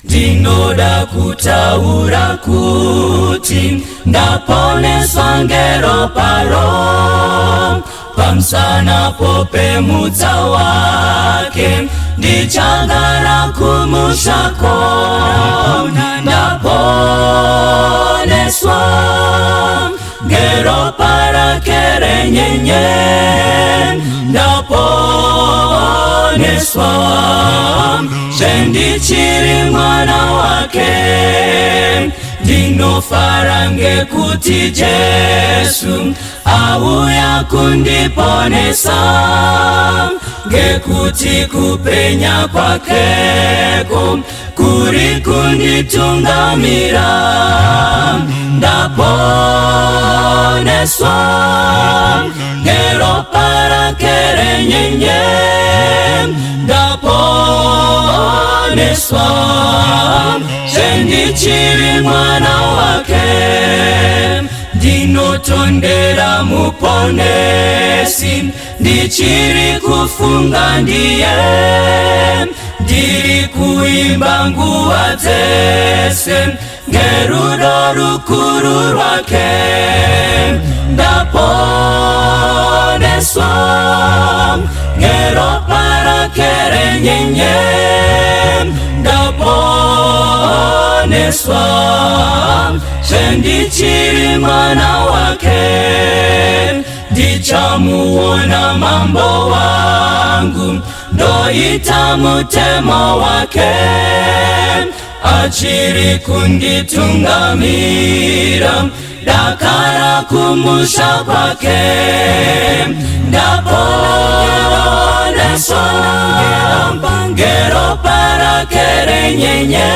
Ndinoda kutaura kuti ndaponeswa ngero paro, pamsana popemudza wake ndichagara kumushako. Ndaponeswa ngero parake renyenye, ndaponeswa sendichiri mwana wake. Ndinofara ngekuti Jesu auya kundiponesa, ngekuti kupenya kwakeko kuri kunditungamira. Ndaponeswa ngero parake renyenye, ndaponeswa sendichiri mwana wake. Ndinotondera muponesi, ndichiri kufunga ndiye, ndiri kuimba nguva dzese ngerudo rukuru rwake. Ndaponeswa ngero parake renyenye, ndaponeswa sendichiri mwana wake. Ndichamuona mambo wangu, ndoita mutemo wake, achiri kunditungamira, dakara kumusha kwake. Ndaponeswa ngero parake renyenye,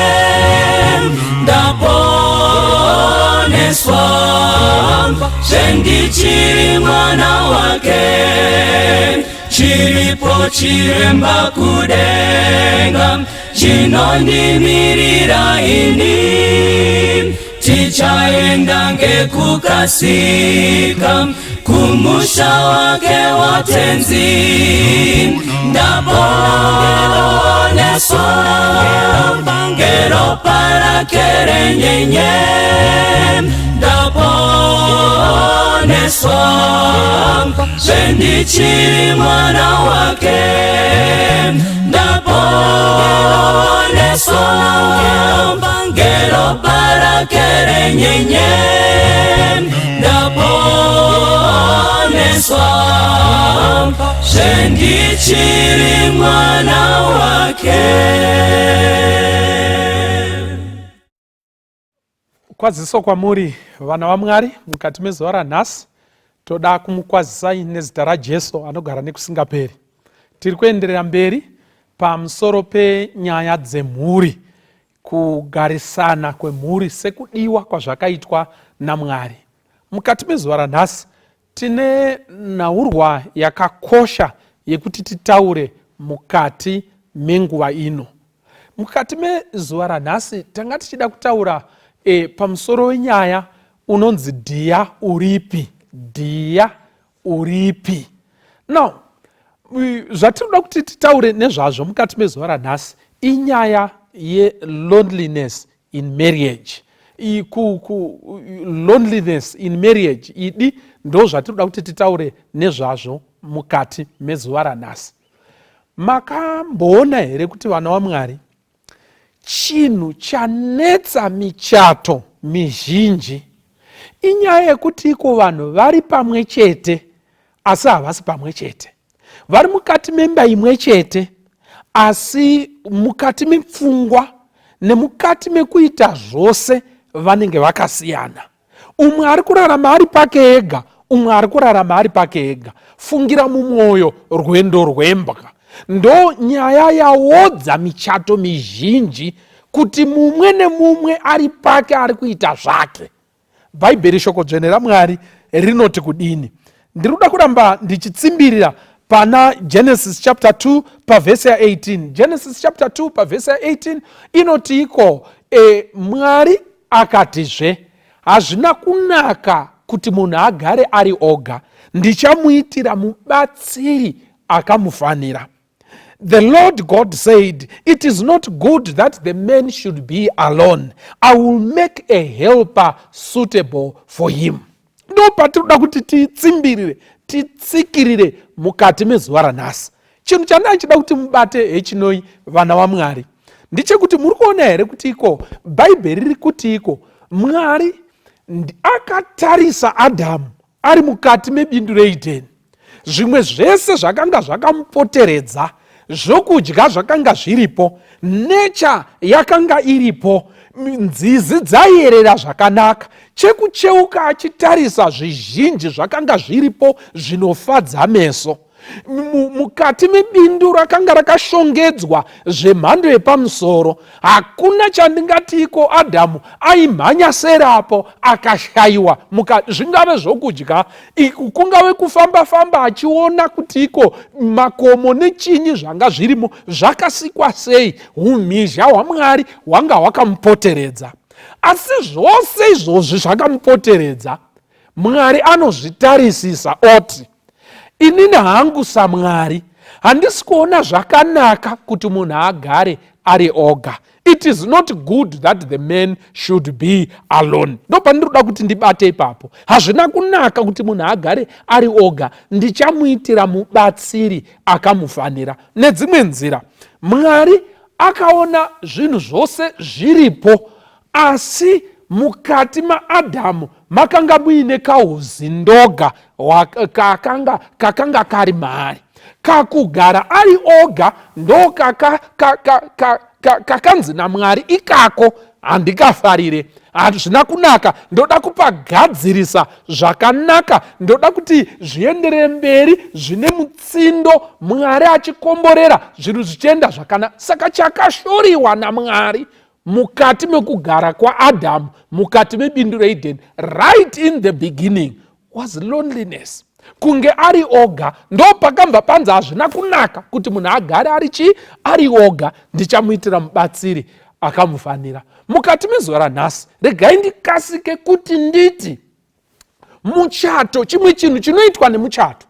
ndaponeswa sendichiri mwana wake. Chiripo chiremba kudenga chinondimirira ini, tichaenda ngekukasika kumusha wake watenzi. Ndaponeswa ngero parake renyenye, ndaponeswa sendichiri mwana wake. Ndaponeswa ngero parake renyenye, ndaponeswa sendichiri mwana wake. Kwaziso kwamuri vana vaMwari mukati mezuva ranhasi. Toda kumukwazisai nezita raJesu anogara nekusingaperi. Tiri kuenderera mberi pamusoro penyaya dzemhuri, kugarisana kwemhuri sekudiwa kwazvakaitwa naMwari. Mukati mezuva ranhasi tine nhaurwa yakakosha yekuti titaure mukati menguva ino. Mukati mezuva ranhasi tanga tichida kutaura pamusoro wenyaya unonzi dhiya uripi. Dhiya uripi. Now, zvatinoda kuti titaure nezvazvo mukati mezuva ranhasi inyaya ye-loneliness in marriage. Loneliness in marriage idi ndo zvatinoda kuti titaure nezvazvo mukati mezuva ranhasi. Makamboona here kuti vana vaMwari, chinhu chanetsa michato mizhinji inyaya yekuti iko vanhu vari pamwe chete asi havasi pamwe chete, vari mukati memba imwe chete asi mukati mepfungwa nemukati mekuita zvose vanenge vakasiyana. Umwe ari kurarama ari pake ega, umwe ari kurarama ari pake ega. Fungira mumwoyo rwendo rwembwa. Ndo nyaya yaodza michato mizhinji kuti mumwe nemumwe ari pake ari kuita zvake. Bhaibheri shoko dzvene raMwari rinoti kudini? Ndinoda kuramba ndichitsimbirira pana Genesis chapter 2 pavhesi ya 18. Genesis chapter 2 pavhesi ya 18 inoti iko Mwari akatizve hazvina kunaka kuti munhu agare ari oga, ndichamuitira mubatsiri akamufanira. the Lord God said, it is not good that the man should be alone. I will make a helper suitable for him. Ndo patinoda kuti titsikirire mukati mezuva ranhasi. Chinhu chandachida kuti mubate hechinoi vana vaMwari ndechekuti muri kuona here kuti iko Bhaibheri riri kuti iko Mwari akatarisa Adhamu ari mukati mebindu reEdheni. Zvimwe zvese zvakanga zvakamupoteredza, zvokudya zvakanga zviripo, necha yakanga iripo, nzizi dzaiyerera zvakanaka, chekucheuka achitarisa zvizhinji zvakanga zviripo zvinofadza meso. Mukati mebindu rakanga rakashongedzwa zvemhando yepamusoro, hakuna chandingatiko Adhamu aimhanya serapo akashayiwa. Zvingave zvokudya, kungave kufamba-famba achiona kuti iko makomo nechinyi zvanga zvirimo zvakasikwa sei, umhizha hwaMwari hwanga hwakamupoteredza. Asi zvose izvozvi zvakamupoteredza, Mwari anozvitarisisa oti, inini hangu saMwari handisi kuona zvakanaka kuti munhu agare ari oga. It is not good that the man should be alone. Ndo pandiroda kuti ndibate ipapo. Hazvina kunaka kuti munhu agare ari oga. Ndichamuitira mubatsiri akamufanira. Nedzimwe nzira, Mwari akaona zvinhu zvose zviripo, asi mukati maAdhamu makanga muine kauzindoga kakanga kari maari. Kakugara ari oga ndo kakanzi naMwari, ikako handikafarire, hazvina kunaka, ndoda kupagadzirisa zvakanaka, ndoda kuti zvienderere mberi zvine mutsindo, Mwari achikomborera zvinhu zvichienda zvakanaka. Saka chakashoriwa naMwari mukati mekugara kwaAdhamu, mukati mebindu reEdheni, right in the beginning, was loneliness. Kunge ari oga ndo pakabva panzi hazvina kunaka kuti munhu agare ari oga, ndichamuitira mubatsiri akamufanira. Mukati mezuva ranhasi, regai ndikasike kuti nditi muchato, chimwe chinhu chinoitwa nemuchato,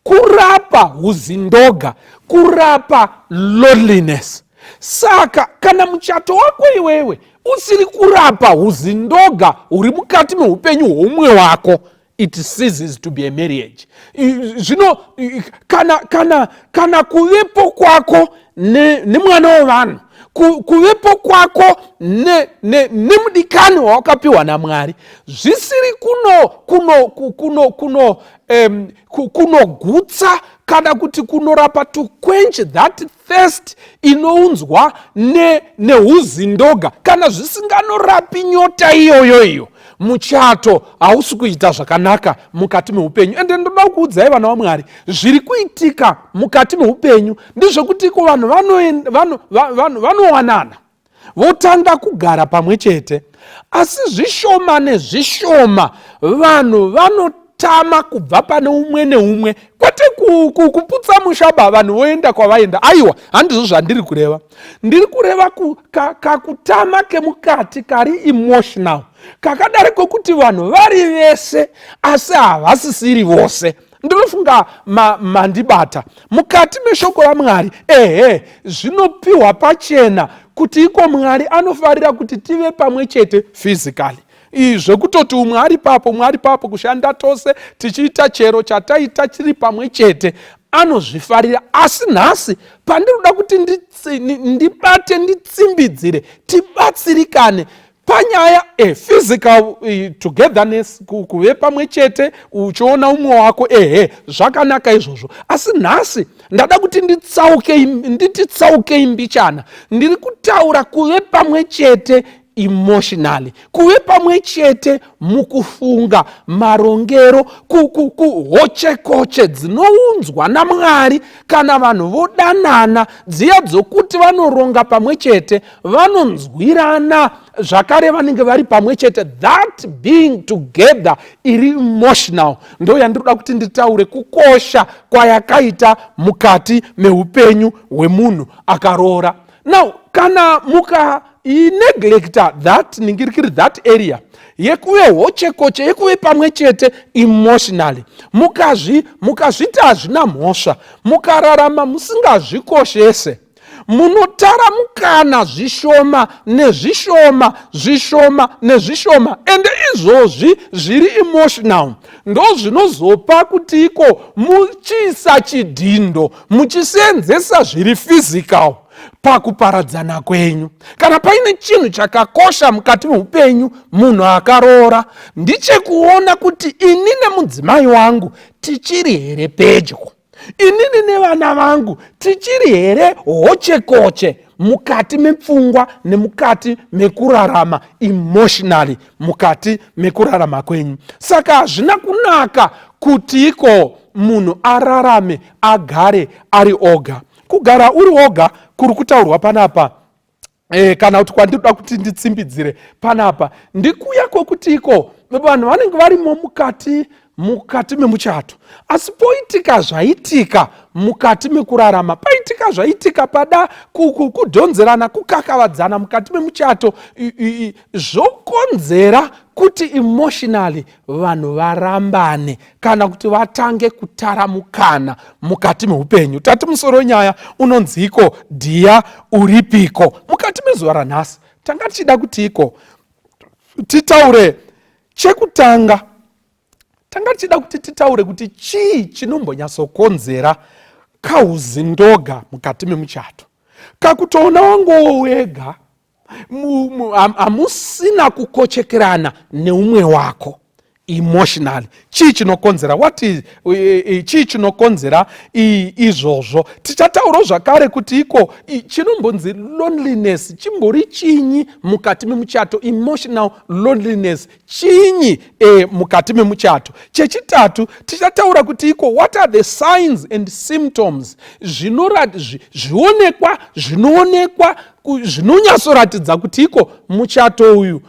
kurapa uzindoga, kurapa loneliness. Saka kana muchato wako iwewe usiri kurapa uzindoga uri mukati meupenyu hwoumwe wako, it ceases to be a marriage. Zvino kana kuvepo kwako nemwana wevanhu, kuvepo kwako nemudikani wawakapiwa naMwari, zvisiri kunogutsa kana kuti kunorapa, to quench that thirst inounzwa neuzindoga, kana zvisinganorapi nyota iyoyoyo, muchato hausi kuita zvakanaka mukati meupenyu. Ende ndoda kuudzai vana vaMwari, zviri kuitika mukati meupenyu ndezvekuti ko vanhu vanowanana, votanga kugara pamwe chete, asi zvishoma nezvishoma vanhu vanotama kubva pane umwe neumwe, kwete kuputsa mushaba vanhu voenda kwavaenda. Aiwa, handizvo zvandiri kureva. Ndiri kureva kakutama kemukati kari emotional, kakadari kokuti vanhu vari vese asi havasisiri vose. Ndinofunga mandibata mukati meshoko raMwari. Zvinopiwa pachena kuti iko Mwari anofarira kuti tive pamwe chete physically. Zvekutoti umwe ari papo kushanda tose tichiita chero chataita chiri pamwe chete, anozvifarira. Asi nhasi pandiroda kuti ndibate, nditsimbidzire, tibatsirikane panyaya physical togetherness, kuve pamwe chete uchiona umwe wako, zvakanaka izvozvo. Asi nhasi ndada kuti ndititsauke imbichana, ndiri kutaura kuve pamwe chete emotionally, kuve pamwe chete mukufunga, marongero, hoche dzinounzwa naMwari kana vanhu vodanana, dziya dzokuti vanoronga pamwe chete, vanonzwirana zvakare vanenge vari pamwe chete. That being together iri emotional ndo yandiroda kuti nditaure kukosha kwayakaita mukati meupenyu hwemunhu akaroora. Now kana neglecta that, ningirikiri that area, yekuve hochekoche, yekuve pamwe chete emotionally, mukazviti hazvina mhosva, mukararama musingazvikoshese, munotara mukana zvishoma nezvishoma, zvishoma nezvishoma, ende izvozvi zviri emotional ndo zvinozopa kuti iko muchiisa chidhindo, muchiseenzesa zviri physical pakuparadzana kwenyu. Kana paine chinhu chakakosha mukati meupenyu munhu akaroora, ndichekuona kuti ini nemudzimai wangu tichiri here pedyo, inini nevana vangu tichiri here hochekoche mukati mepfungwa nemukati mekurarama emotionally, mukati mekurarama kwenyu. Saka hazvina kunaka kuti iko munhu ararame agare ari oga. Kugara uri oga kuri kutaurwa panapa, kana kuti kwandinoda kuti nditsimbidzire panapa, ndikuya kwokuti iko vanhu vanenge varimo mukati memuchato, asi poitika zvaitika mukati mekurarama, paitika zvaitika pada kudhonzerana, kukakavadzana mukati memuchato, zvokonzera kuti emotionally vanhu varambane kana kuti vatange kutaramukana mukati meupenyu. Tati musoro nyaya unonzi iko dhiya uripiko. Mukati mezuva ranhasi tanga tichida kuti iko titaure chekutanga, tanga tichida kuti titaure kuti chii chinombonyatsokonzera kauzindoga mukati memuchato. Kakutoona wangu wega hamusina kukochekerana neumwe wako emotionally, chii chinokonzera chii chinokonzera izvozvo. Tichataurawo zvakare kuti iko chinombonzi loneliness chimbori chinyi mukati memuchato, emotional loneliness chinyi mukati memuchato. Chechitatu tichataura kuti iko what are the signs and symptoms, zvinoonekwa zvinonyatsoratidza kuti iko muchato uyu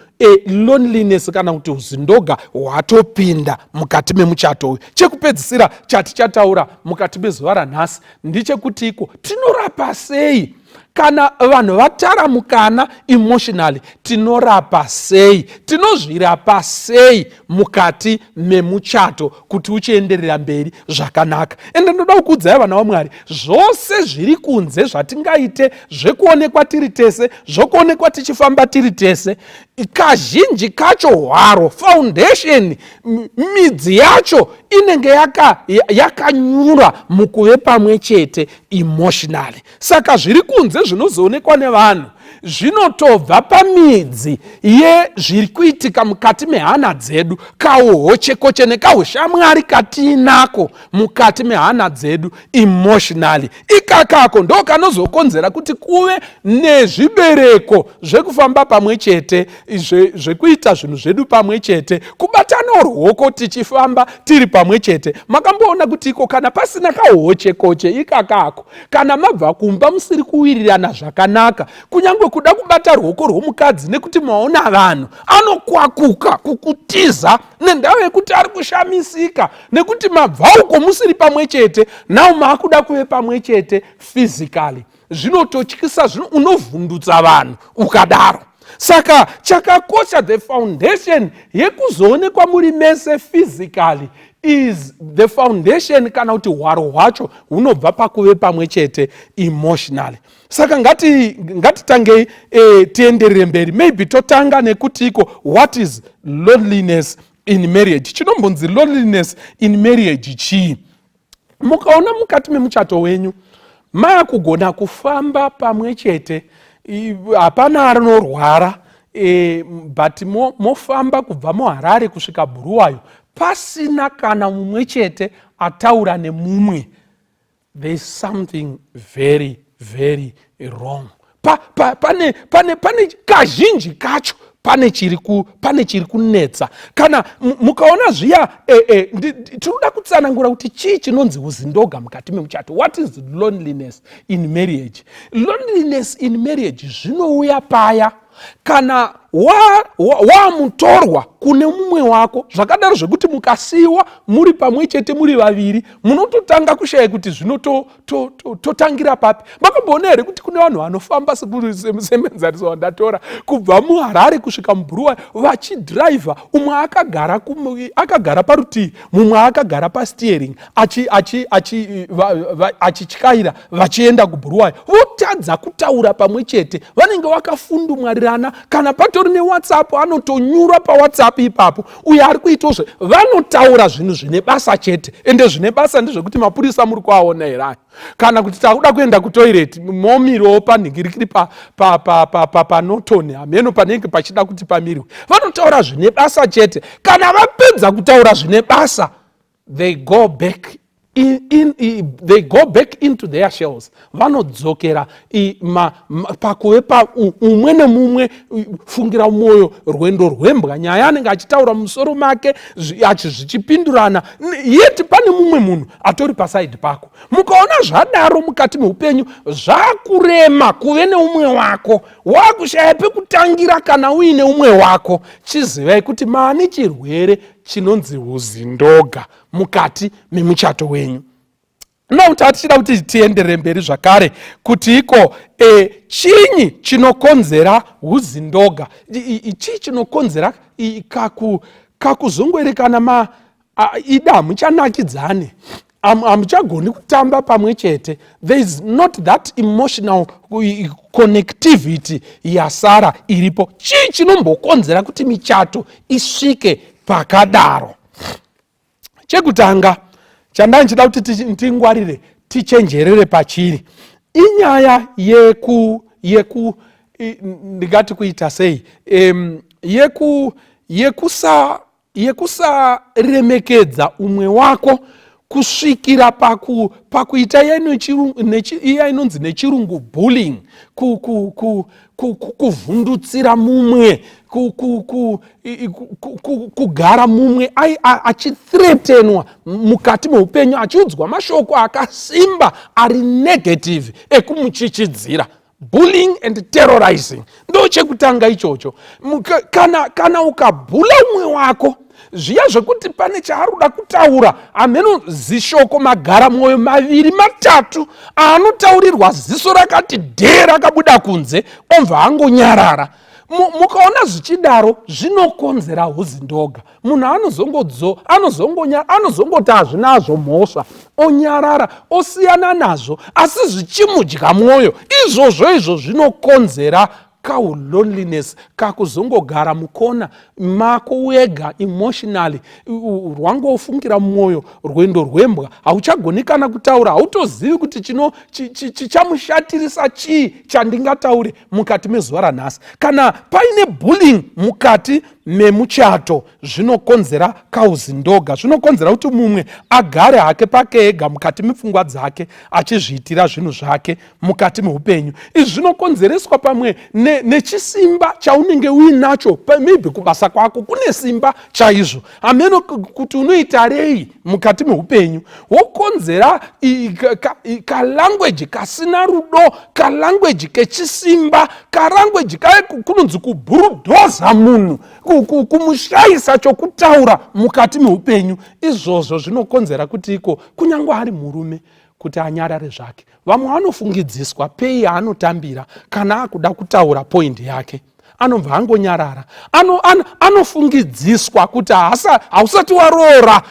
loneliness kana kuti uzindoga hwatopinda mukati memuchato uyu. Chekupedzisira chatichataura mukati mezuva ranhasi ndechekuti iko tinorapa sei kana vanhu vataramukana emotionally, tinorapa sei, tinozvirapa sei mukati memuchato kuti uchienderera mberi zvakanaka. Ende ndoda kukuudzai vana vaMwari, zvose zviri kunze zvatingaite zvekuonekwa tiri tese, zvokuonekwa tichifamba tiri tese, kazhinji kacho hwaro, foundation, midzi yacho inenge yakanyura mukuve pamwe chete emotionally. Saka zviri kunze zvinozoonekwa nevanhu zvinotobva pamidzi yezviri kuitika mukati mehana dzedu, kauhochekoche nekaushamwari katinako mukati mehana dzedu emotionally. Ikakako ndo kanozokonzera kuti kuve nezvibereko zvekufamba pamwe chete, zvekuita zvinhu zvedu pamwe chete, kubatana ruoko tichifamba tiri pamwe chete. Makamboona kuti iko kana pasina kauhochekoche ikakako, kana mabva kumba musiri kuwirirana zvakanaka, kunyangwe kuda kubata ruoko rwomukadzi nekuti maona vanhu anokwakuka kukutiza nendava yekuti ari kushamisika nekuti mabvauko musiri pamwe chete, nawo maakuda kuve pamwe chete physically. Zvinototyisa, unovhundutsa vanhu ukadaro. Saka chakakosha, the foundation yekuzoonekwa muri mese physically is the foundation, kana kuti hwaro hwacho hunobva pakuve pamwe chete emotionally. Saka ngatitangei tienderere mberi. Maybe totanga nekuti iko what is loneliness in marriage. Chinombonzi loneliness in marriage chii? Mukaona mukati memuchato wenyu maakugona kufamba pamwe chete, hapana anorwara, but mofamba kubva muHarare kusvika Buluwayo pasina kana mumwe chete ataura nemumwe, there is something very very wrong. Pane kazhinji kacho pane chiri kunetsa. Kana mukaona zviya, tinoda kutsanangura kuti chii chinonzi uzindoga mukati memuchato. What is loneliness in marriage? Loneliness in marriage zvinouya paya kana wamutorwa kune mumwe wako, zvakadaro zvekuti mukasiyiwa muri pamwe chete muri vaviri, munototanga kushaya kuti zvinototangira papi. Makamboona here kuti kune vanhu vanofamba semenzaniso wandatora kubva muHarare kusvika muBuruwayo vachidhiraivha, umwe akagara parutivi, mumwe akagara pasteering achityaira vachienda kuBuruwayo, votadza kutaura pamwe chete, vanenge vakafundumwarirana. Kana patori neWhatsApp, anotonyura paWhatsApp ipapo, uye ari kuitozve, vanotaura zvinhu zvine basa chete. Ende zvine basa ndezvekuti mapurisa muri kuaona here ayo. Kana kuti takuda kuenda kutoireti, momiriwo panhingirikiri panotoni hameno panenge pachida kuti pamirwe, vanotaura zvine basa chete. Kana vapedza kutaura zvine basa, they go back into their shells. Vanodzokera pakuve umwe nemumwe, fungira mwoyo, rwendo rwembwa, nyaya anenge achitaura musoro make zvichipindurana, yeti pane mumwe munhu atori pasaidi pako. Mukaona zvadaro mukati meupenyu, zvakurema kuve neumwe wako, wakushaya pekutangira. Kana uine umwe wako, chizivai kuti mane chirwere chinonzi uzindoga mukati memuchato wenyu. Nokuti tichida kuti tienderere mberi zvakare kuti iko chinyi chinokonzera uzindoga, chii chinokonzera kakuzongoerekana ida hamuchanakidzane, hamuchagoni kutamba pamwe chete. There is not that emotional connectivity yasara iripo. Chii chinombokonzera kuti michato isvike pakadaro? Chekutanga chandanchida kuti tingwarire, tichenjerere pachiri, inyaya ndingati kuita sei, yekusaremekedza umwe wako kusvikira pakuita iya inonzi nechirungu bullying, kuvhundutsira mumwe, kugara mumwe achithreatenwa mukati meupenyu, achiudzwa mashoko akasimba ari negative ekumuchichidzira. Bullying and terrorizing ndo chekutanga ichocho. Kana ukabhula umwe wako, zviya zvekuti pane chaaruda kutaura, ameno zishoko magara mwoyo maviri matatu anotaurirwa ziso rakati dhee rakabuda kunze, omva angonyarara. Mukaona zvichidaro, zvinokonzera uzindoga. Munhu anozongoti hazvinazvo mhosva, onyarara, osiyana nazvo, asi zvichimudya mwoyo. Izvozvo zvinokonzera loneliness, kakuzongogara mukona mako wega emotionally, rwangofungira mwoyo, rwendo rwembwa, hauchagoni kana kutaura, hautozivi kuti chichamushatirisa chii chandingataure mukati mezuva ranhasi. Kana paine bullying mukati memuchato, zvinokonzera kauzindoga, zvinokonzera kuti mumwe agare hake pake ega mukati mepfungwa dzake, achizviitira zvinhu zvake mukati meupenyu. Izvi zvinokonzereswa pamwe nechisimba chaunenge uinacho, maybe kubasa kwako kune simba chaizvo, ameno kuti unoita rei mukati meupenyu, wokonzera kalangweji kasina rudo, kalangweji kechisimba, kalangweji kunonzi kubhurudoza munhu, kumushayisa chokutaura mukati meupenyu. Izvozvo zvinokonzera kuti kunyange ari murume kuti anyarare zvake. Vamwe vanofungidziswa pei yaanotambira kana akuda kutaura point yake, anobva angonyarara. Anofungidziswa kuti hausati waroora,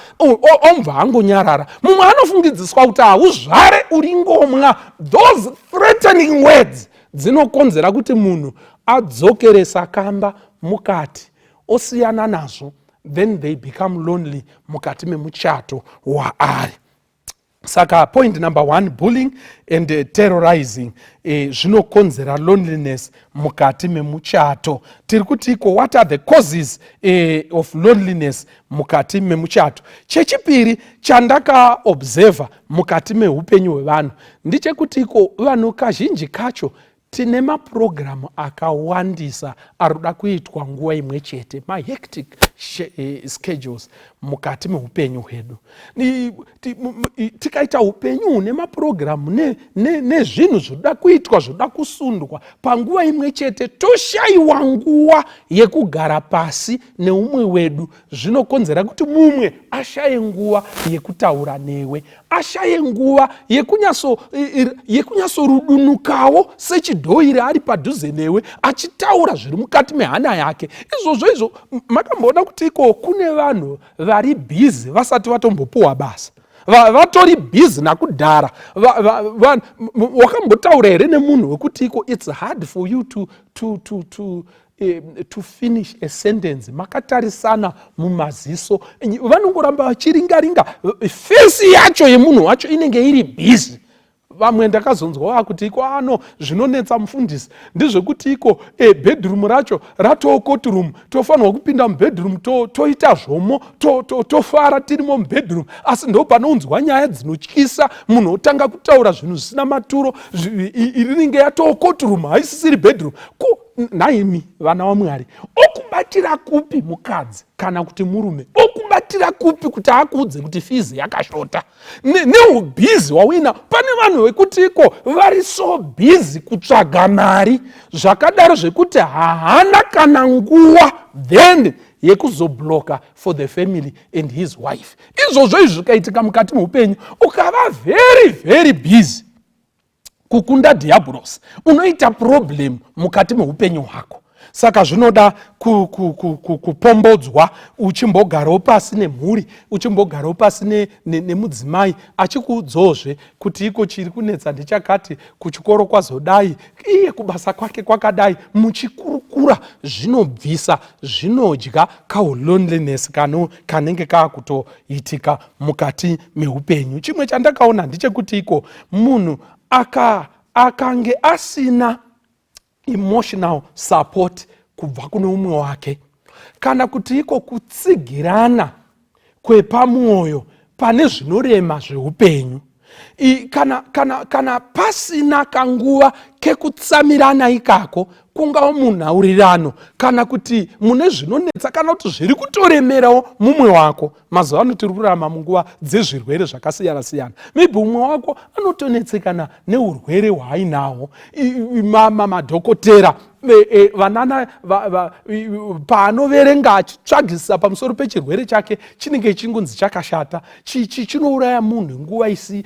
omva angonyarara. Mumwe anofungidziswa kuti hauzvare uri ngomwa. Those threatening words dzinokonzera kuti munhu adzokere sakamba mukati, osiyana nazvo, then they become lonely mukati memuchato waari. Saka point number 1, bullying and terrorizing, zvinokonzera loneliness mukati memuchato. Tiri kuti what are the causes of loneliness mukati memuchato? Chechipiri chandaka observa mukati meupenyu hwevanhu ndichekuti vanhu kazhinji kacho tine mapurogiramu akawandisa aruda kuitwa nguva imwe chete, mahectic schedules. mukati meupenyu hwedu. Tikaita upenyu nemapurogiramu nezvinhu zvoda kuitwa, zvoda kusundwa panguva imwe chete, toshayiwa nguva yekugara pasi neumwe wedu. Zvinokonzera kuti mumwe ashaye nguva yekutaura newe, ashaye nguva yekunyasorudunukawo sechidhoiri ari padhuze newe achitaura zviri mukati mehana yake. Izvo makamboona kuti iko kune vanhu vari bhizi vasati vatombopuwa basa, vatori bhizi nakudhara. Wakambotaura here nemunhu wekuti iko it's hard for you to finish a sentence, makatarisana mumaziso, vanongoramba vachiringaringa, fesi yacho yemunhu wacho inenge iri bhizi. Vamwe ndakazonzwa kuti iko zvinonetsa mufundisi ndezvekuti iko bedroom racho ratoo courtroom, tofanirwa kupinda mubedroom toita zvomo, tofara tirimo mubedroom, asi ndo panounzwa nyaya dzinotyisa, munhu otanga kutaura zvinhu zvisina maturo, irinenge yatoo courtroom, haisisiri bedroom. Naimi vana vaMwari, okubatira kupi mukadzi kana kuti murume? Okubatira kupi kuti akuudze kuti fizi yakashota? Neubhizi wawina. Pane vanhu vekuti iko vari so bhizi kutsvaga mari zvakadaro zvekuti haana kana nguva then yekuzobloka for the family and his wife. Izvozvo izvi zvikaitika mukati meupenyu, ukava very very busy kukunda diabolos, unoita problem mukati meupenyu hwako. Saka zvinoda kupombodzwa, uchimbogarawo pasi nemhuri, uchimbogarawo pasi nemudzimai achikuudzozve kuti iko chiri kunetsa ndechakati, kuchikoro kwazodai, iye kubasa kwake kwakadai, muchikurukura zvinobvisa, zvinodya loneliness kanenge kakutoitika mukati meupenyu. Chimwe chandakaona ndechekuti iko munhu akange asina emotional support kubva kune umwe wake, kana kuti iko kutsigirana kwepamwoyo pane zvinorema zveupenyu, kana pasina kanguva kekutsamirana ikako, kungawo munhaurirano, kana kuti mune zvinonetsa, kana kuti zviri kutoremerawo mumwe wako. Mazuva ano tiri kurarama munguva dzezvirwere zvakasiyana siyana. Maybe umwe wako anotonetsekana neurwere hwaainawo, madhokotera vanana paanoverenga achitsvagisisa pamusoro pechirwere chake, chinenge chingunzi chakashata, chinouraya munhu nguva isi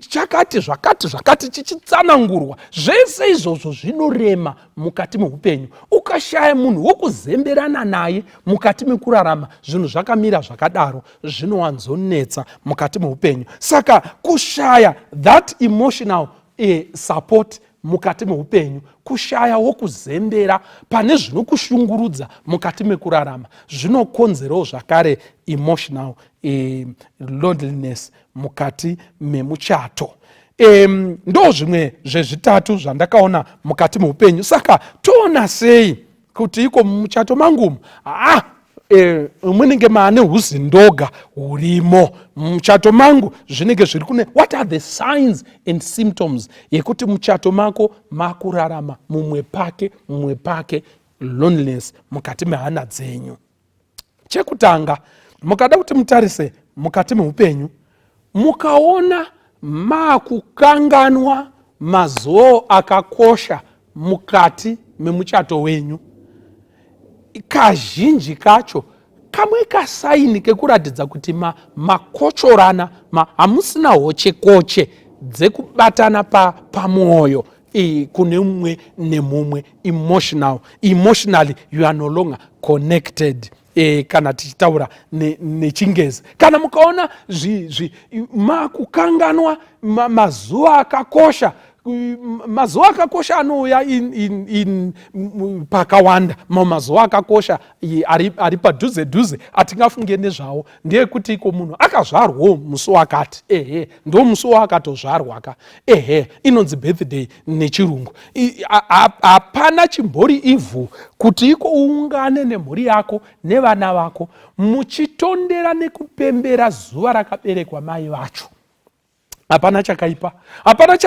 chakati zvakati chichitsanangurwa. Zvese izvozvo zvinorema mukati meupenyu. Ukashaya munhu wokuzemberana naye mukati mekurarama, zvinhu zvakamira zvakadaro zvinowanzonetsa mukati meupenyu. Saka kushaya that emotional support mukati meupenyu, kushaya wokuzembera pane zvinokushungurudza mukati mekurarama, zvinokonzerawo zvakare emotional loneliness mukati memuchato. Ndo zvimwe zvezvitatu zvandakaona mukati meupenyu. Saka toona sei kuti iko mumuchato mangu munenge maane uzindoga hurimo mumuchato mangu, zvinenge zviri kune what are the signs and symptoms yekuti muchato mako makurarama mumwe pake loneliness mukati mehana dzenyu. Chekutanga, mukada kuti mutarise mukati meupenyu, mukaona makukanganwa mazuva akakosha mukati memuchato wenyu, kazhinji kacho kamwe kasaini kekuratidza kuti makochorana, hamusina hoche dzekubatana pamwoyo kune umwe nemumwe, emotionally you are no longer connected, kana tichitaura nechingezi. Kana mukaona makukanganwa mazuva akakosha, mazuva akakosha anouya pakawanda. Mazuva akakosha ari padhuze atingafunge nezvawo ndeyekuti iko munhu akazvarwawo musi wakati, ndo musi wakatozvarwa ka, inonzi birthday nechirungu. Hapana chimbori ivhu kuti iko uungane nemhuri yako nevana vako muchitondera nekupembera zuva rakaberekwa mai vacho. hapana chakaipa, hapana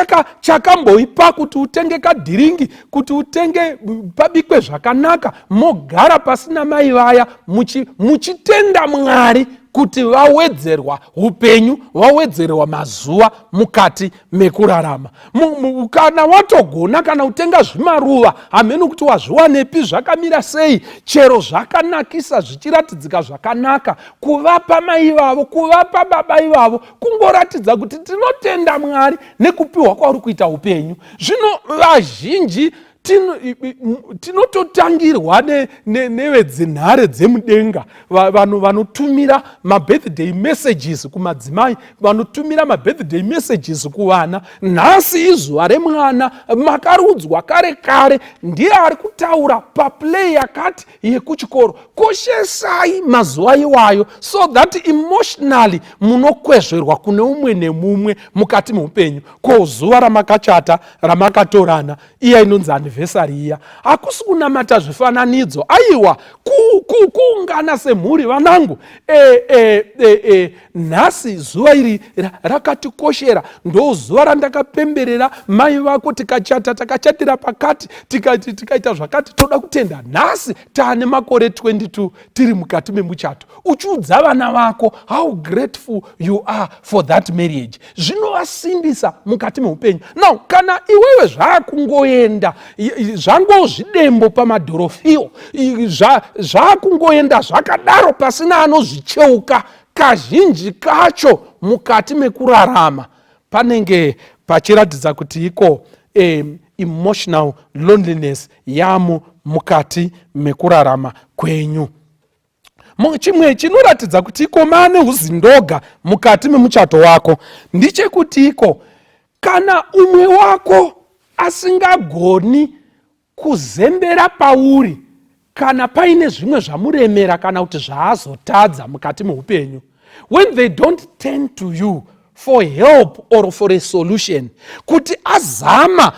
chakamboipa kuti utenge kadhiringi, kuti utenge pabikwe zvakanaka, mogara pasina mai vaya muchitenda Mwari kuti vawedzerwa upenyu, vawedzerwa mazuva mukati mekurarama. Kana watogona kana utenga zvimaruva, hamene kuti wazviwanepi zvakamira sei, chero zvakanakisa zvichiratidzika zvakanaka, kuvapa mai vavo, kuvapa baba ivavo, kungoratidza kuti tinotenda Mwari nekupiwa kwauri kuita upenyu. Zvino vazhinji tinototangirwa nevedzinhare dzemudenga, vanotumira mabirthday messages kumadzimai, vanotumira mabirthday messages kuvana. Nhasi izuva remwana, makarudzwa kare kare, ndiye ari kutaura paplay yakati yekuchikoro. Koshesai mazuva iwayo, so that emotionally munokwezverwa kune umwe nemumwe mukati meupenyu. Ko zuva ramakachata, ramakatorana, iya inonzi anniversary iya, hakusi kunamata zvifananidzo, aiwa kuungana semhuri. Vanangu, nhasi zuva iri rakatikoshera, ndo zuva randakapemberera mai vako, tikachata, takachatira pakati, tikaita zvakati, toda kutenda. Nhasi taane makore 22 tiri mukati memuchato, uchiudza vana vako how grateful you are for that marriage. Zvinovasimbisa mukati meupenyu. Now, kana iwewe zvakungoenda zvangozvidembo pamadhorofiyo, zvakungoenda zvakadaro pasina anozvicheuka, kazhinji kacho mukati mekurarama panenge pachiratidza kuti iko emotional loneliness yamo mukati mekurarama kwenyu. Chimwe chinoratidza kuti iko mane uzindoga mukati memuchato wako ndichekuti iko kana umwe wako asingagoni kuzembera pauri kana paine zvimwe zvamuremera kana kuti zvaazotadza mukati meupenyu, when they don't turn to you for help or for a solution, kuti azama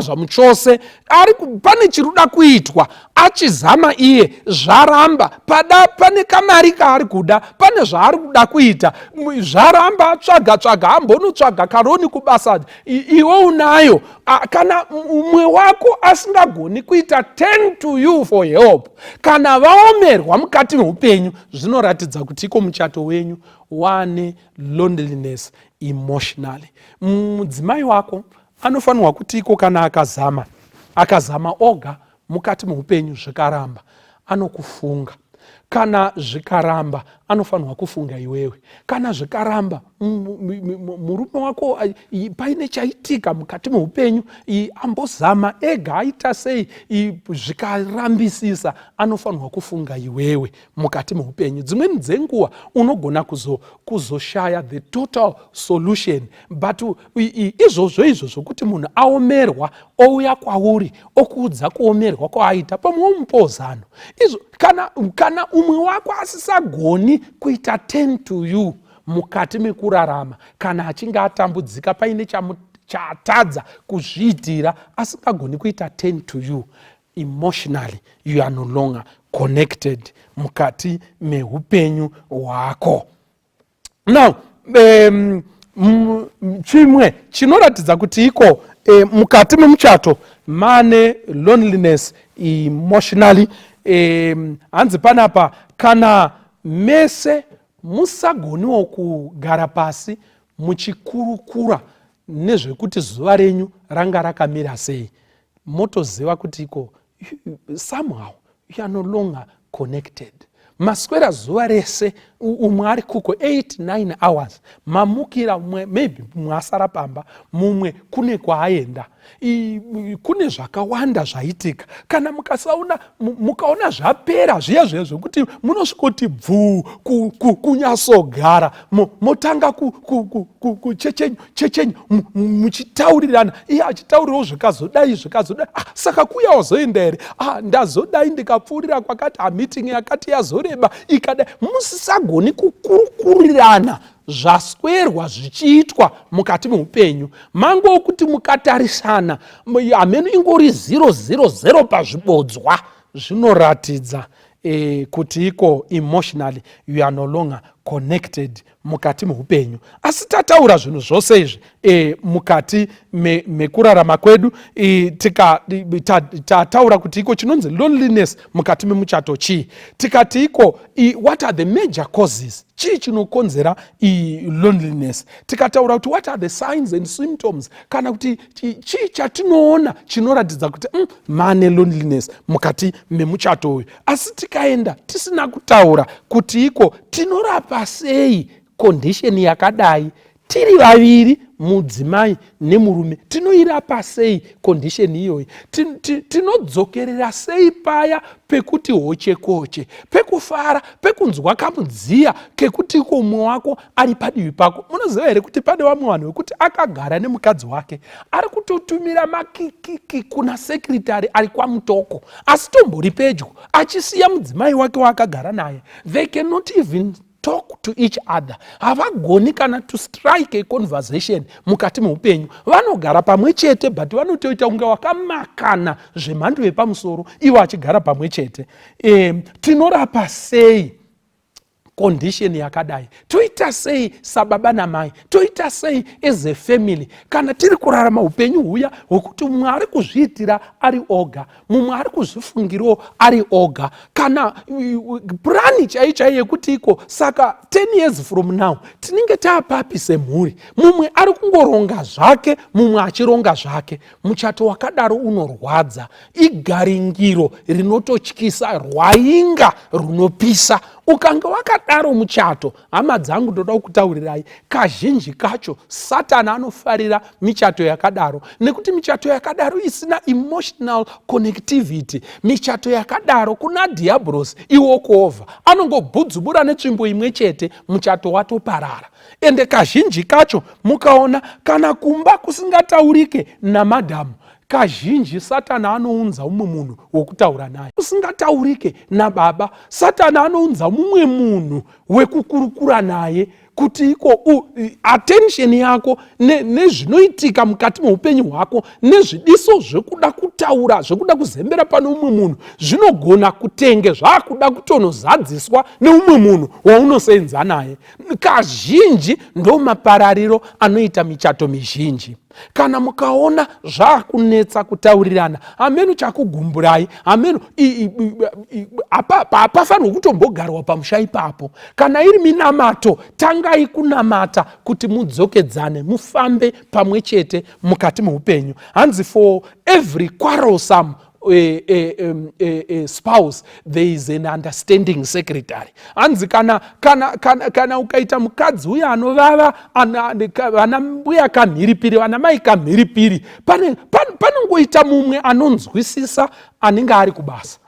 zvamuchose, pane chiruda kuitwa, achizama iye zvaramba, pane kamari kaari kuda, pane zvaari kuda kuita, zvaramba, tsvaga, ambonotsvaga karoni kubasa, iwe unayo. Kana umwe wako asingagoni kuita turn to you for help, kana vaomerwa mukati meupenyu, zvinoratidza kuti iko muchato wenyu wane loneliness emotionally. Mudzimai wako anofanirwa kuti iko kana akazama oga mukati meupenyu zvikaramba, anokufunga. Kana zvikaramba, anofanirwa kufunga iwewe. Kana zvikaramba, murume wako paine chaitika mukati meupenyu, ambozama ega aita sei, zvikarambisisa, anofanirwa kufunga iwewe mukati meupenyu. Dzimweni dzenguva unogona kuzoshaya the total solution, but izvozvo kuti munhu aomerwa, ouya kwauri, okuudza kuomerwa kwaaita pamwe mupozano. Kana umwe wako asisagoni kuita turn to you mukati mekurarama, kana achinge atambudzika paine chaatadza kuzviitira, asingagoni kuita turn to you, emotionally you are no longer connected mukati meupenyu hwako. Now, chimwe chinoratidza kuti iko mukati memuchato mane loneliness emotionally, hanzi panapa, kana mese musagoniwo kugara pasi muchikurukura nezvekuti zuva renyu ranga rakamira sei, motoziva kuti iko somehow you are no longer connected. Maswera zuva rese, umwe ari kuko 8-9 hours, mamukira umwe, maybe mumwe asara pamba, mumwe kune kwaaenda, kune zvakawanda zvaitika. Kana mukaona zvapera zviya zvekuti munosvikoti bvuu kunyasogara, motanga kuchechenyu muchitaurirana, iye achitaurirawo zvakazodai, saka kuya wazoenda here, ndazodai ndikapfuurira kwakati, meeting yakati yazoreba ikadai. Musisagoni kukurukurirana zvaswerwa zvichiitwa mukati meupenyu. Mango okuti mukatarisana, hamene ingori 000 pazvibodzwa, zvinoratidza kuti iko emotionally you are no longer connected mukati meupenyu. Asi tataura zvinhu zvose izvi mukati mekurarama kwedu, tataura kuti iko chinonzi loneliness mukati memuchato chii, tikati iko what are the major causes, chii chinokonzera loneliness, tikataura kuti what are the signs and symptoms, kana kuti chii chatinoona chinoratidza kuti mane loneliness mukati memuchato uyu. Asi tikaenda tisina kutaura kuti iko tinorapa sei condition yakadai tiri vaviri, mudzimai nemurume, tinoirapa sei condition iyoyi, tinodzokerera sei paya pekuti hoche koche, pekufara, pekunzwa kamudziya kekuti iko umwe wako ari padivi pako. Munoziva here kuti pane vamwe vanhu vekuti akagara nemukadzi wake ari kutotumira makikiki kuna sekretari ari kwamutoko, asi tombori pedyo, achisiya mudzimai wake waakagara naye. They cannot even talk to each other, havagoni kana to strike a conversation mukati meupenyu. Vanogara pamwe chete but vanotoita kunge wakamakana zvemhando yepamusoro ivo achigara pamwe chete. Tinorapa sei condition yakadai? Toita sei sababa namai? Toita sei as a family kana tiri kurarama upenyu huya hwekuti mumwe ari kuzviitira ari oga, mumwe ari kuzvifungirawo ari oga, kana plani chaichai yekuti iko saka 10 years from now tinenge taapapi semhuri, mumwe ari kungoronga zvake, mumwe achironga zvake. Muchato wakadaro unorwadza, igaringiro rinototyisa, rwainga runopisa. Ukanga wakadaro muchato, hama dzangu ndoda kutaurirai, kazhinji kacho Satani anofarira michato yakadaro, nekuti michato yakadaro isina emotional connectivity. Michato yakadaro kuna diabolos iwokova, anongobhudzubura netsvimbo imwe chete, muchato watoparara. Ende kazhinji kacho mukaona kana kumba kusingataurike namadhamu, kazhinji Satani anounza umwe munhu wokutaura naye. Usingataurike nababa, Satani anounza mumwe munhu wekukurukura naye, kuti iko attention yako nezvinoitika mukati meupenyu hwako, nezvidiso zvekuda kutaura, zvekuda kuzembera pane umwe munhu, zvinogona kutenge zvakuda kutonozadziswa neumwe munhu waunosenza naye. Kazhinji ndo maparariro anoita michato mizhinji. Kana mukaona zvakunetsa kutaurirana, ameno chakugumburai, ameno hapafanirwi kutombogarwa pamusha ipapo. Kana iri minamato, tangai kunamata kuti mudzokedzane, mufambe pamwe chete mukati meupenyu. Hanzi for every quarrelsome spouse there is an understanding secretary. Hanzi kana ukaita mukadzi uya anovava, vana mbuya kamhiripiri, vana mai kamhiripiri, panongoita mumwe anonzwisisa anenge ari kubasa.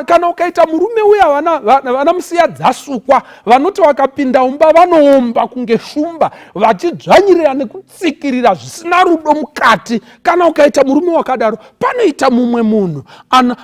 Kana ukaita murume uya vana musiya dzasukwa, vanoti vakapinda umba vanoomba kunge shumba, vachidzvanyirira nekutsikirira zvisina rudo mukati. Kana ukaita murume wakadaro, panoita mumwe munhu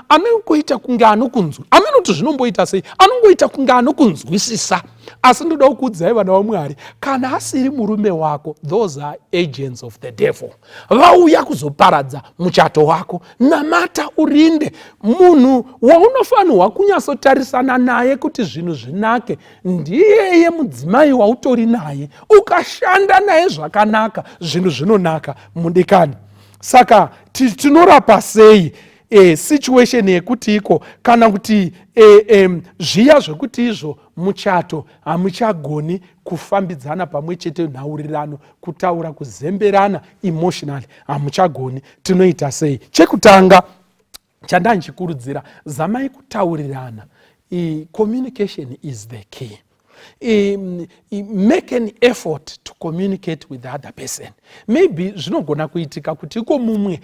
anongoita kunge anokunzwa, amenoti zvinomboita sei, anongoita kunge anokunzwisisa. Asi ndoda kukuudzai vana vaMwari, kana asiri murume wako, those are agents of the devil. Vauya kuzoparadza muchato wako. Namata urinde munhu waunofanirwa kunyatsotarisana naye kuti zvinhu zvinake, ndiyeye mudzimai wautori naye. Ukashanda naye zvakanaka, zvinhu zvinonaka mudikani. Saka tinorapa sei situation yekuti iko, kana kuti zviya zvekuti izvo muchato hamuchagoni kufambidzana pamwe chete, nhaurirano, kutaura, kuzemberana emotionally, hamuchagoni. Tinoita sei? Chekutanga chandanchikurudzira, zamai kutaurirana. Communication is the key. Make an effort to communicate with the other person. Maybe zvinogona kuitika kuti iko mumwe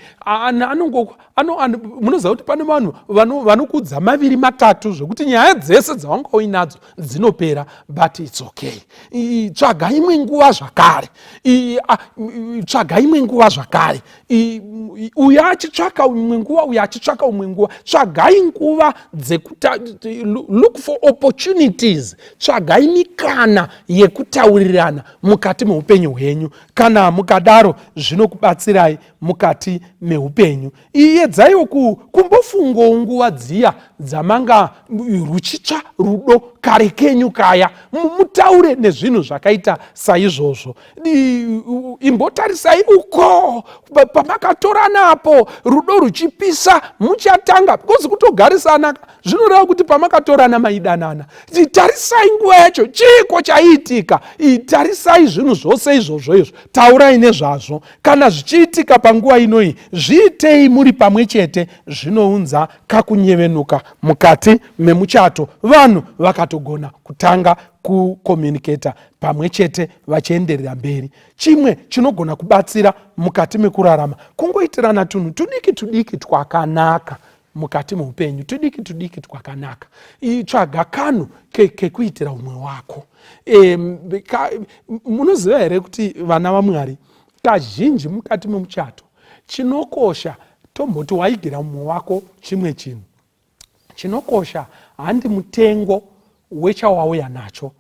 munoziva kuti pane vanhu vanokudza maviri matatu zvokuti nyaya dzese dzavanga uinadzo dzinopera, but it's okay. Tsvaga imwe nguva zvakare, tsvaga imwe nguva zvakare, uya achitsvaka umwe nguva, uya achitsvaka umwe nguva. Tsvagai nguva dzekuta, look for opportunities, tsvagai mikana yekutaurirana mukati meupenyu hwenyu. Kana mukadaro zvinokubatsirai mukati meupenyu. Edzaiwo kumbofungawo nguva dziya dzamanga ruchitsva rudo kare kenyu kaya, mutaure nezvinhu zvakaita saizvozvo. Imbotarisai uko pamakatoranapo rudo ruchipisa muchatanga, because kutogarisana zvinoreva kuti pamakatorana maidanana. Tarisai nguva yacho, chiko chaiitika. Tarisai zvinhu zvose izvozvo izvo, taurai nezvazvo. Kana zvichiitika panguva inoi, zviitei muri pamwe chete, zvinounza kakunyevenuka mukati memuchato. Vanhu vakatogona kutanga kukomuniketa pamwe chete vachienderera mberi. Chimwe chinogona kubatsira mukati mekurarama, kungoitirana tunhu tudiki twakanaka mukati meupenyu, tudiki twakanaka. Tsvaga kanhu kekuitira umwe wako. Munoziva here kuti vana vaMwari kazhinji mukati memuchato chinokosha, tomboti waigira umwe wako chimwe chinhu, chinokosha handi mutengo wechawauya nacho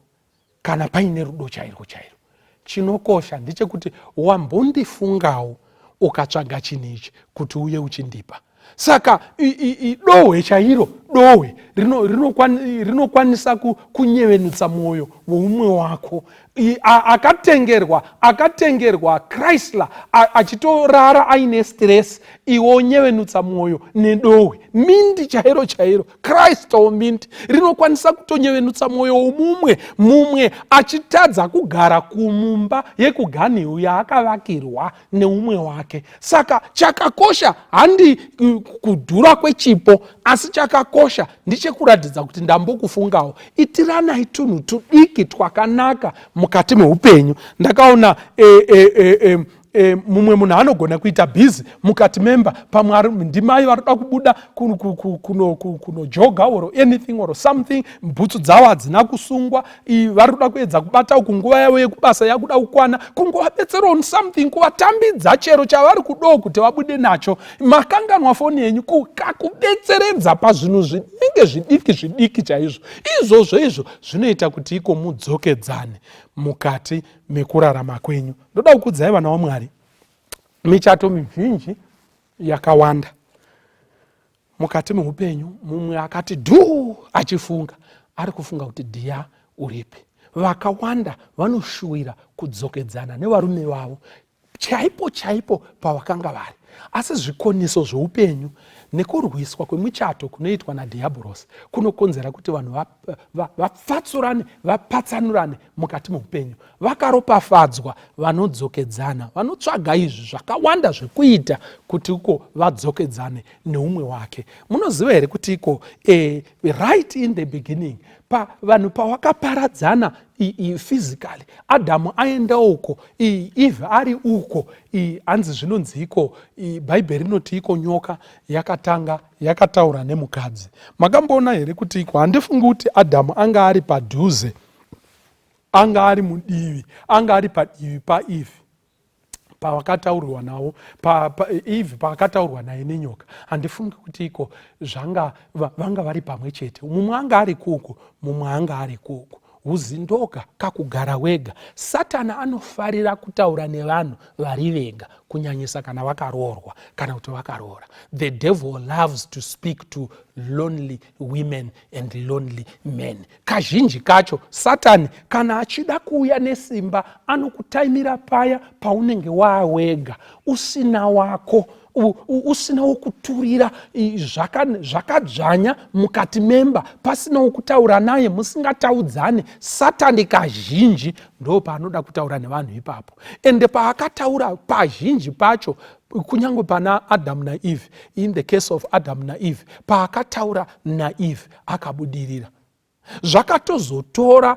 kana paine rudo chairo. Chinokosha ndechekuti wambondifungawo ukatsvaga chinhu ichi kuti uye uchindipa. Saka dohwe chairo, dohwe rinokwanisa kunyevenutsa mwoyo woumwe wako. Akatengerwa Chrysler achitorara aine stress, iwo nyevenutsa mwoyo nedohwe. Mindi chairo, Kristo mindi rinokwanisa kutonyevenutsa mwoyo mumwe achitadza kugara kumumba yekuganhiu yaakavakirwa neumwe wake. Saka chakakosha handi kudhura kwechipo, asi chakakosha ndichekuratidza kuti ndambokufungawo. Itiranai tunhu tudiki twakanaka mukati meupenyu. Ndakaona mumwe munhu anogona kuita bhizi mukati memba, pamwe ndimai varikuda kubuda kunojoga or anything or something, bhutsu dzavo hadzina kusungwa, varikuda kuedza kubata uku nguva yavo yekubasa yakuda kukwana, kungovabetsera on something, kuvatambidza chero chavari kudo kuti vabude nacho. Makanganwa foni yenyu kakubetseredza pazvinhu zvidiki chaizvo. Izvozvo zvinoita kuti iko mudzokedzane mukati mekurarama kwenyu. Ndoda kukuudzai vana vaMwari, michato mizhinji yakawanda mukati meupenyu, mumwe akati dhuu achifunga, ari kufunga kuti dhiya uripi. Vakawanda vanoshuwira kudzokedzana nevarume vavo chaipo pavakanga vari. Asi zvikoniso zveupenyu nekurwiswa kwemichato kunoitwa nadhiabhurosi kunokonzera kuti vanhu vapfatsurane, vapatsanurane mukati meupenyu. Vakaropafadzwa vanodzokedzana, vanotsvaga izvi zvakawanda zvekuita kuti uko vadzokedzane neumwe wake. Munoziva here kuti iko right in the beginning, vanhu pavakaparadzana physically, Adamu aenda uko, Eve ari uko, hanzi zvinonzi iko, Bhaibheri rinoti iko nyoka yakatanga yakataura nemukadzi. Makamboona here kuti iko, handifungi kuti Adamu anga ari padhuze, anga ari mudivi, anga ari padivi paEve pavakataurirwa nawo, Eve pavakataurwa naye nenyoka. Handifungi kuti iko vanga vari pamwe chete. Mumwe anga ari kuku, mumwe anga ari kuku. Huzindoka kakugara wega. Satana anofarira kutaura nevanhu vari vega, kunyanyisa kana vakaroorwa kana kuti vakaroora. The devil loves to speak to lonely women and lonely men. Kazhinji kacho Satani kana achida kuuya nesimba anokutaimira paya paunenge wawega, usina wako, usina wokuturira zvakadzvanya mukati memba, pasina wokutaura naye, musingataudzane. Satani kazhinji ndo paanoda kutaura nevanhu ipapo. Ende paakataura pazhinji pacho, kunyange pana Adam naEve, in the case of Adam naEve, paakataura naEve akabudirira. Zvakatozotora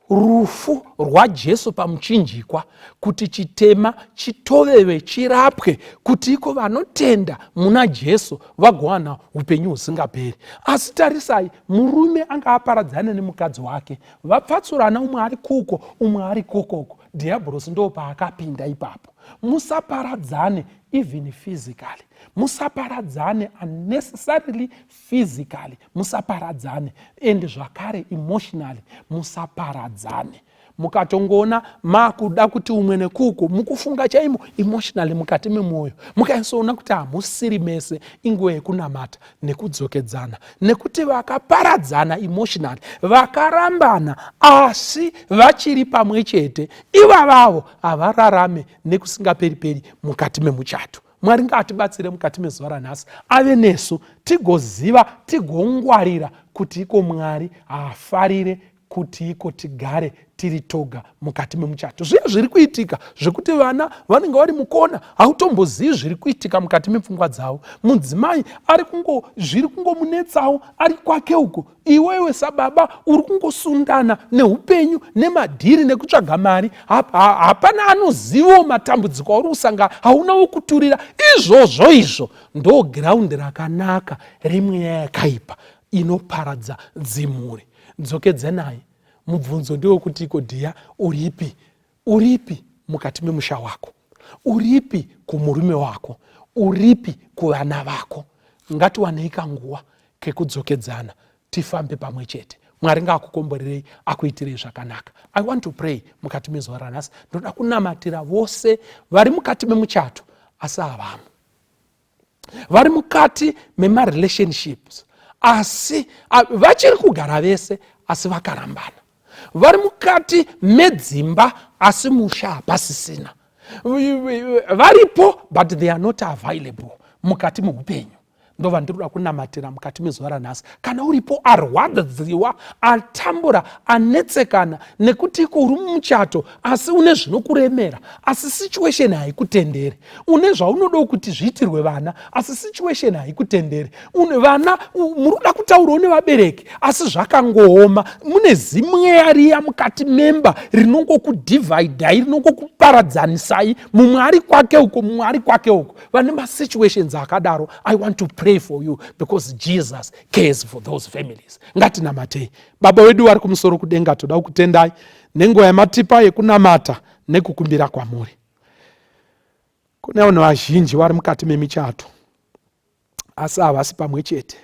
rufu rwaJesu pamuchinjikwa kuti chitema chitovewe, chirapwe, kuti iko vanotenda muna Jesu vagowana upenyu husingaperi. Asi tarisai, murume anga aparadzana nemukadzi wake, vapfatsurana, umwe ari kuko umwe ari kokoko. Dhiabhurosi ndo paakapinda ipapo. Musaparadzane even physically, musaparadzane unnecessarily physically, musaparadzane, and zvakare emotionally musaparadzane. mukatongoona makuda kuti umwe nekuko mukufunga chaimo emotionally mukati memwoyo mukazoona kuti hamusiri mese inguva yekunamata nekudzokedzana, nekuti vakaparadzana emotionally vakarambana asi vachiri pamwe chete ivavavo havararame nekusingaperi mukati memuchato. Mwari ngatibatsire mukati mezuva ranhasi ave nesu tigoziva tigongwarira kuti iko Mwari haafarire kuti iko tigare tiri toga mukati memuchato. Zviya zviri kuitika zvekuti vana vanenge vari mukona hautombozivi zviri kuitika mukati mepfungwa dzavo. Mudzimai zviri kungomunetsawo ari kwake uko, iwewe sababa uri kungosundana neupenyu nemadhiri nekutsvaga mari. Hapana anozivawo matambudziko auri kusanga, haunawo kuturira. Izvo ndo giraundi rakanaka remweya yakaipa inoparadza dzimhuri. Dzokedzenai. Mubvunzo ndiwo kuti iko dhiya uripi mukati memusha wako, uripi kumurume wako, uripi kuvana vako. Ngatiwaneika nguva kekudzokedzana tifambe pamwe chete. Mwari ngaakukomborerei akuitirei zvakanaka. I want to pray mukati mezuva ranhasi. Ndoda kunamatira vose vari mukati memuchato asi havamo, vari mukati memarelationships asi vachiri kugara vese asi vakarambana, vari mukati medzimba asi musha hapasisina, varipo but they are not available mukati meupenyu. Ndova ndinoda kunamatira mukati mezuva ranhasi. Kana uripo arwadziwa, atambura, anetsekana nekuti iko uri mumuchato asi une zvinokuremera asi situation haikutendere, une zvaunoda kuti zviitirwe vana asi situation haikutendere, vana muruda kutaurawo nevabereki asi zvakangooma, mune zimweya riya mukati memba rinongokudhivhaidhai, rinongokuparadzanisai, mumwe ari kwake uko, mumwe ari kwake uko. Vane masituations akadaro, I want to pray for you because Jesus cares for those families. Ngatinamatei. Baba wedu vari kumusoro kudenga, toda kukutendai nenguva yamatipa yekunamata nekukumbira kwamuri. Kune vanhu vazhinji vari mukati memichato asi havasi pamwe chete,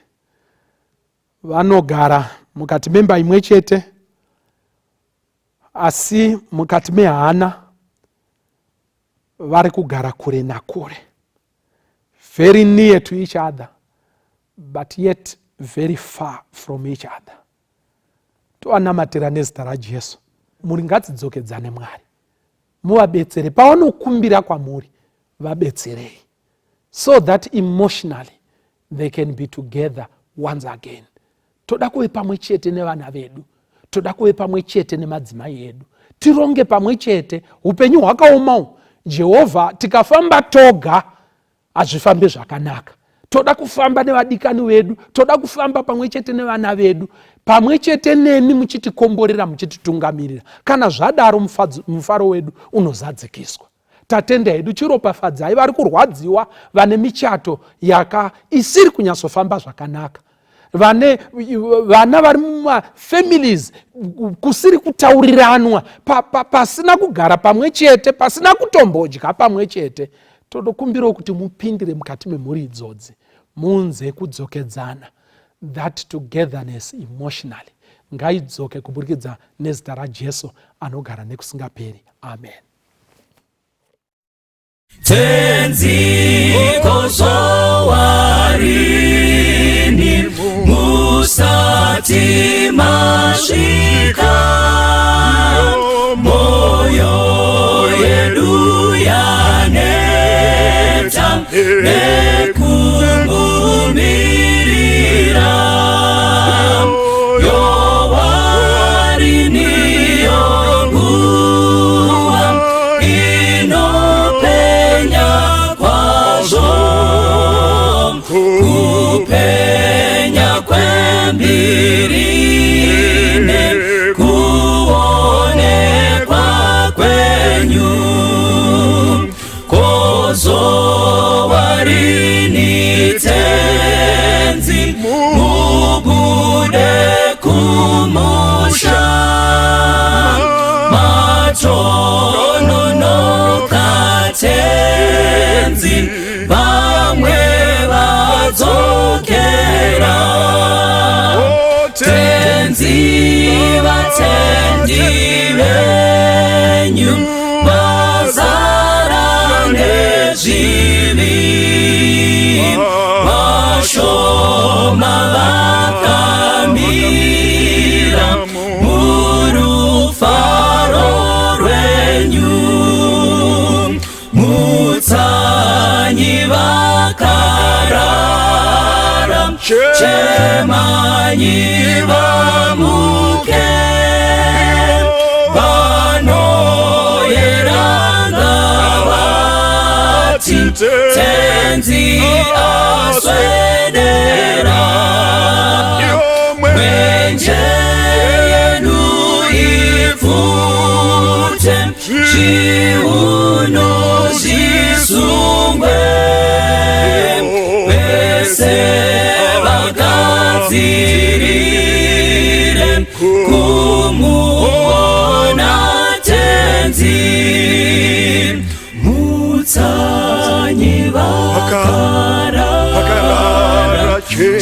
vanogara mukati memba imwe chete asi mukati mehana vari kugara kure nakure, very near to each other but yet very far from each other. Toanamatira nezita raJesu, muri ngadzidzokedzane Mwari, muvabetsere pavanokumbira kwamuri, vabetserei so that emotionally they can be together once again. Toda kuve pamwe chete nevana vedu, toda kuve pamwe chete nemadzimai edu, tironge pamwe chete. Upenyu hwakaomawo Jehovha, tikafamba toga hazvifambe zvakanaka. Toda kufamba nevadikani vedu, toda kufamba pamwe chete nevana vedu, pamwe chete nemi muchitikomborera, muchititungamirira. Kana zvadaro mufaro wedu unozadzikiswa. Tatenda hedu chiropafadzai vari kurwadziwa, vane michato isiri kunyatsofamba zvakanaka, vana vari mumafamilies kusiri kutauriranwa, pasina kugara pamwe chete, pasina kutombodya pamwe chete. Todokumbirawo kuti mupindire mukati memhuri idzodzi, muunze kudzokedzana, that togetherness emotionally ngaidzoke kuburikidza nezita raJesu anogara nekusingaperi. Amen. Tenziko zowarini musati masvika, moyo yedu yaneta nekungumirira, yowarini yonguwa inopenya kwazvo, kupenya kwembirine kuonekwa kwenyu, kozowarini tenzi mubude kumusha, matononoka tenzi vamwe vadzokera, tenzi vatendi chemanyi vamuke vanoyeranga vati tenzi aswedera mwenje yenu ifute chiuno zisungwe vese vagadzirire kumuona tenzi mutsanyi vakarara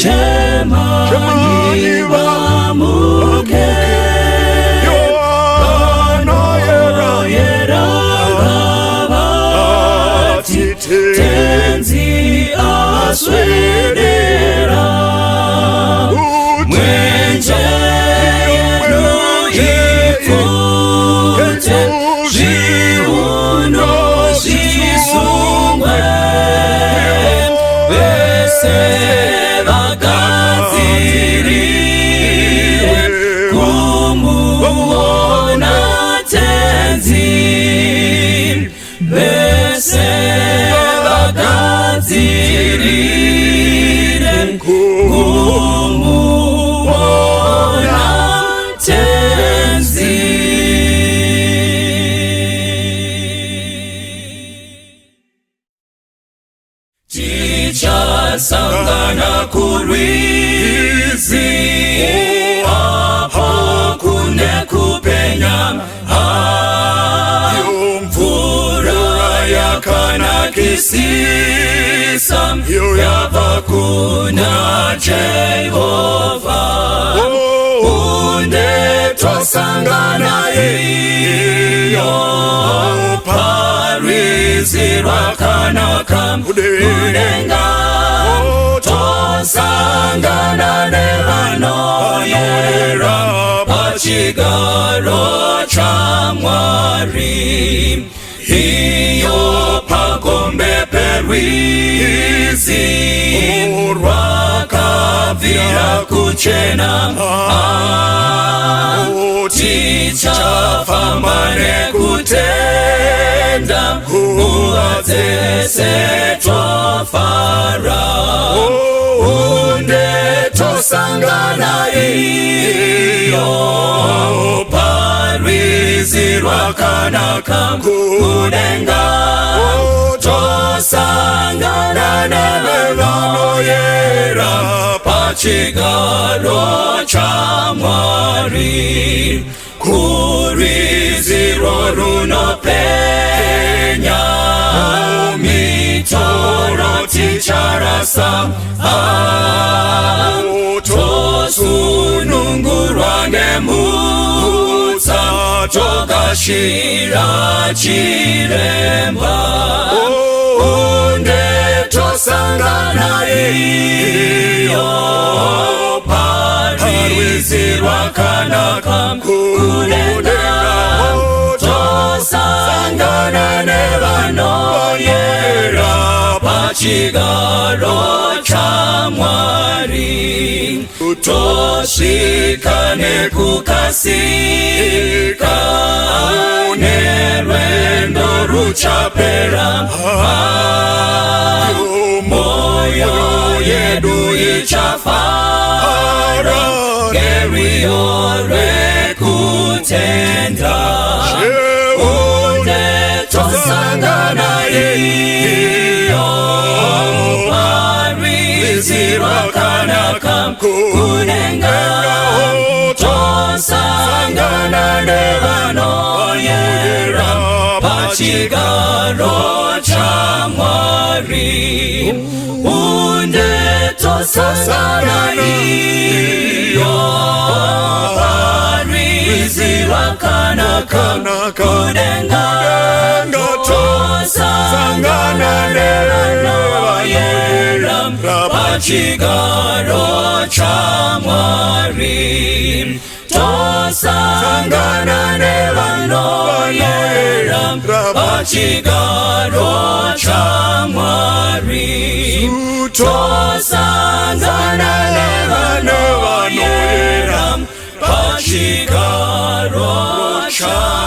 chemanyi vamuke tenzi aswedera mwenje yenu ifute chiuno zisungwe vese vagadzirire kumuona tenzi vese vagadzirire kumuona tenzi. Tichasangana kurwizi apa kune kupenya mvura yakanakisisa yava kuna Jehova unde twasangana iyo parwizi rwakanaka kudenga twasangana nevanoyera pachigaro cha Mwari iyo pagombe perwizi rwakavira kuchena tichafamba nekutenda nguva dzese twafara unde tosangana iyo parwizi rwakanaka kudenga tosangana nevanoyera pachigaro cha Mwari kurwiziro runopenya mitoro ticharasa tosunungurwa ngemutsa tokashira chiremba unde tosangana iyo parwizi rwakanaka kudenga tosangana nevanoyera pachigaro cha Mwari tosvika nekukasika nerwendo ruchapera moyo yedu ichafara ngeriyo rekutenda unde tosangana iyo parwizi rwakanaka kudenga tosangana nevanoyera pachigaro cha Mwari unde tosangana iyo parwizi rwakanaka kudenga tosangana nevanoyera pachigaro cha Mwari tosangana nevanoyera pachigaro cha Mwari tosangana chigaro cha